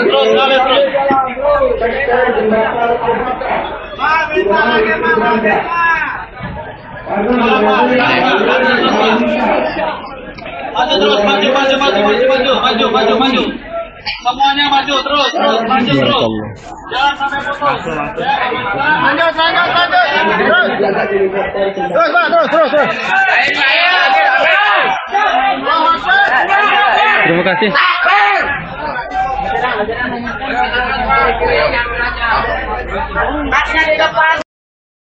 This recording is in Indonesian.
Terus, ngalir terus. Maju terus, maju. Semuanya maju terus, maju terus. Jangan sampai putus. Lanjut. Terus. Terima kasih. Kasnya di depan.